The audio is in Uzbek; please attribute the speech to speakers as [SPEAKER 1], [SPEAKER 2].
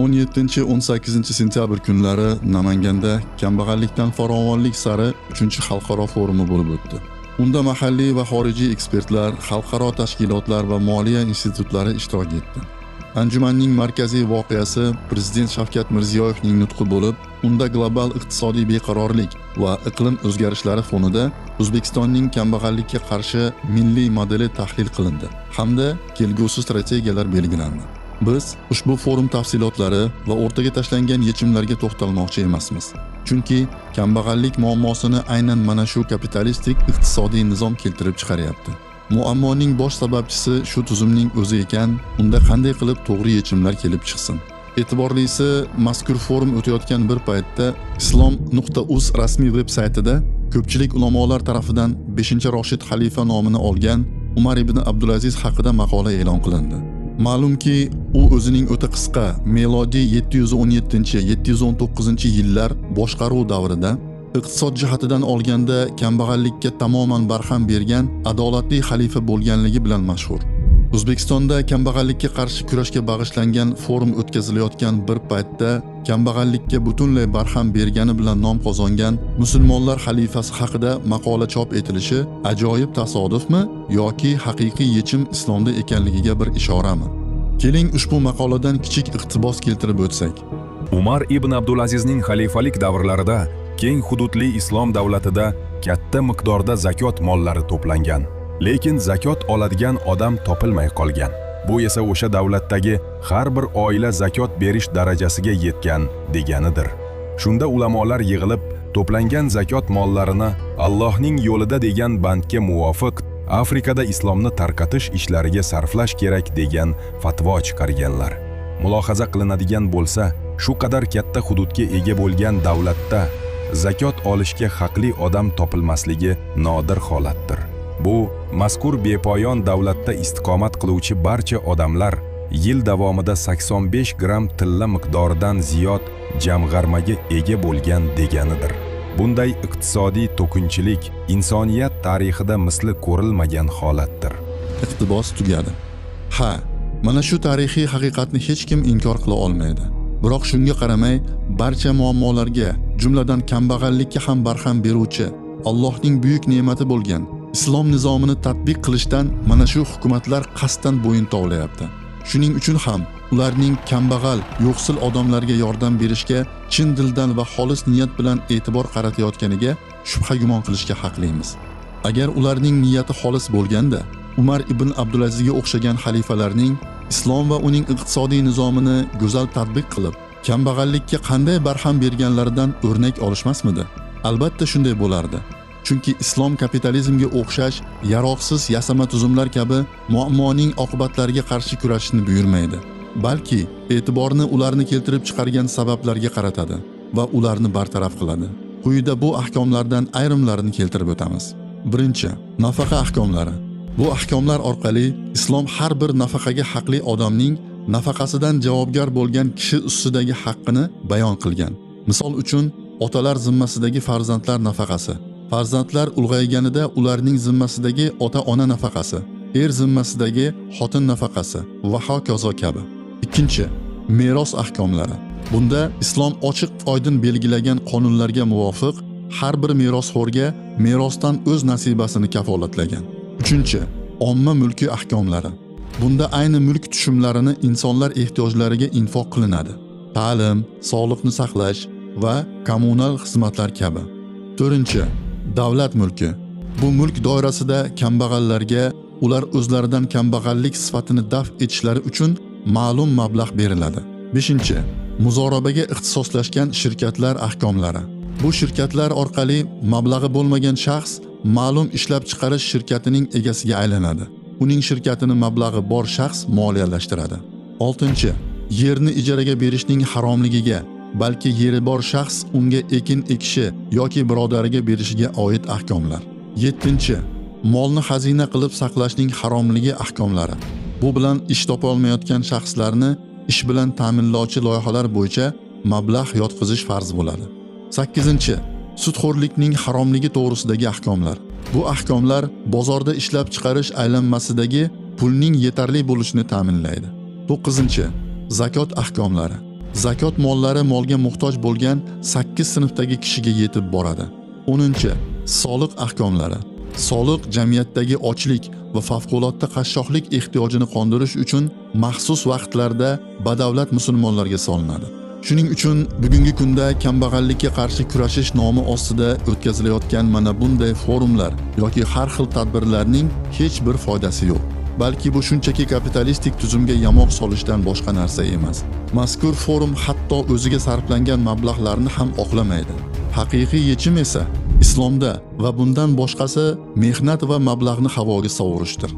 [SPEAKER 1] 17-18 sentyabr kunlari Namanganda kambag'allikdan farovonlik sari 3-xalqaro forumi bo'lib o'tdi. Unda mahalliy va xorijiy ekspertlar, xalqaro tashkilotlar va moliya institutlari ishtirok etdi. Anjumanning markaziy voqeasi Prezident Shavkat Mirziyoyevning nutqi bo'lib, unda global iqtisodiy beqarorlik va iqlim o'zgarishlari fonida O'zbekistonning kambag'allikka qarshi milliy modeli tahlil qilindi hamda kelgusi strategiyalar belgilandi. Biz ushbu forum tafsilotlari va o'rtaga tashlangan yechimlarga to'xtalmoqchi emasmiz. Chunki kambag'allik muammosini aynan mana shu kapitalistik iqtisodiy nizom keltirib chiqaryapti. Muammoning bosh sababchisi shu tuzumning o'zi ekan, unda qanday qilib to'g'ri yechimlar kelib chiqsin? E'tiborlisi, mazkur forum o'tayotgan bir paytda islom.uz rasmiy veb-saytida ko'pchilik ulamolar tarafidan 5-Roshid xalifa nomini olgan Umar ibn Abdulaziz haqida maqola e'lon qilindi. Ma'lumki, u o'zining o'ta qisqa melodiy 717-719-yillar boshqaruv davrida iqtisod jihatidan olganda kambag'allikka tamoman barham bergan adolatli xalifa bo'lganligi bilan mashhur. O'zbekistonda kambag'allikka qarshi kurashga bag'ishlangan forum o'tkazilayotgan bir paytda kambag'allikka butunlay barham bergani bilan nom qozongan musulmonlar xalifasi haqida maqola chop etilishi ajoyib tasodifmi yoki haqiqiy yechim islomda ekanligiga bir ishorami? Keling ushbu maqoladan kichik iqtibos keltirib o'tsak.
[SPEAKER 2] Umar ibn Abdulazizning xalifalik davrlarida keng hududli islom davlatida katta miqdorda zakot mollari to'plangan. Lekin zakot oladigan odam topilmay qolgan. Bu esa o'sha davlatdagi har bir oila zakot berish darajasiga yetgan deganidir. Shunda ulamolar yig'ilib, to'plangan zakot mollarini Allohning yo'lida degan bandga muvofiq Afrikada islomni tarqatish ishlariga sarflash kerak degan fatvo chiqarganlar. Mulohaza qilinadigan bo'lsa, shu qadar katta hududga ega bo'lgan davlatda zakot olishga haqli odam topilmasligi nodir holatdir. Bu mazkur bepoyon davlatda istiqomat qiluvchi barcha odamlar yil davomida 85 gram tilla miqdoridan ziyod jamg'armaga ega bo'lgan deganidir. Bunday iqtisodiy to'kinchilik insoniyat tarixida misli ko'rilmagan holatdir.
[SPEAKER 1] Iqtibos tugadi. Ha, mana shu tarixiy haqiqatni hech kim inkor qila olmaydi. Biroq shunga qaramay, barcha muammolarga, jumladan kambag'allikka ham barham beruvchi Allohning buyuk ne'mati bo'lgan islom nizomini tatbiq qilishdan mana shu hukumatlar qasddan bo'yin tovlayapti. Shuning uchun ham ularning kambag'al, yo'qsil odamlarga yordam berishga chin dildan va xolis niyat bilan e'tibor qaratayotganiga shubha gumon qilishga haqlimiz. Agar ularning niyati xolis bo'lganda, Umar ibn Abdulazizga o'xshagan xalifalarning islom va uning iqtisodiy nizomini go'zal tatbiq qilib, kambag'allikka qanday barham berganlaridan o'rnak olishmasmidi? Albatta shunday bo'lardi. Chunki islom kapitalizmga o'xshash yaroqsiz yasama tuzumlar kabi muammoning oqibatlariga qarshi kurashishni buyurmaydi, balki e'tiborni ularni keltirib chiqargan sabablarga qaratadi va ularni bartaraf qiladi. Quyida bu ahkomlardan ayrimlarini keltirib o'tamiz. Birinchi, nafaqa ahkomlari. Bu ahkomlar orqali islom har bir nafaqaga haqli odamning nafaqasidan javobgar bo'lgan kishi ustidagi haqqini bayon qilgan. Misol uchun, otalar zimmasidagi farzandlar nafaqasi, farzandlar ulg'ayganida ularning zimmasidagi ota-ona nafaqasi, er zimmasidagi xotin nafaqasi va hokazo kabi. Ikkinchi, meros ahkomlari. Bunda islom ochiq-oydin belgilagan qonunlarga muvofiq har bir merosxo'rga merosdan o'z nasibasini kafolatlagan. Uchinchi, omma mulki ahkomlari. Bunda ayni mulk tushumlarini insonlar ehtiyojlariga infoq qilinadi. Ta'lim, sog'liqni saqlash va kommunal xizmatlar kabi. To'rtinchi, davlat mulki. Bu mulk doirasida kambag'allarga ular o'zlaridan kambag'allik sifatini daf etishlari uchun ma'lum mablag' beriladi. Beshinchi, muzorabaga ixtisoslashgan shirkatlar ahkomlari. Bu shirkatlar orqali mablag'i bo'lmagan shaxs ma'lum ishlab chiqarish shirkatining egasiga aylanadi. Uning shirkatini mablag'i bor shaxs moliyalashtiradi. Oltinchi, yerni ijaraga berishning haromligiga, balki yeri bor shaxs unga ekin ekishi yoki birodariga berishiga oid ahkomlar. Yettinchi, molni xazina qilib saqlashning haromligi ahkomlari. Bu bilan ish topa olmayotgan shaxslarni ish bilan ta'minlovchi loyihalar bo'yicha mablag' yotqizish farz bo'ladi. 8. Sudxo'rlikning haromligi to'g'risidagi ahkomlar. Bu ahkomlar bozorda ishlab chiqarish aylanmasidagi pulning yetarli bo'lishini ta'minlaydi. 9. Zakot ahkomlari. zakot mollari molga muhtoj bo'lgan 8 sinfdagi kishiga yetib boradi. 10. Soliq ahkomlari. Soliq jamiyatdagi ochlik va favqulodda qashshoqlik ehtiyojini qondirish uchun maxsus vaqtlarda badavlat musulmonlarga solinadi. Shuning uchun bugungi kunda kambag'allikka qarshi kurashish nomi ostida o'tkazilayotgan mana bunday forumlar yoki har xil tadbirlarning hech bir foydasi yo'q. Balki bu shunchaki kapitalistik tuzumga yamoq solishdan boshqa narsa emas. Mazkur forum hatto o'ziga sarflangan mablag'larni ham oqlamaydi. Haqiqiy yechim esa islomda va bundan boshqasi mehnat va mablag'ni havoga sovurishdir.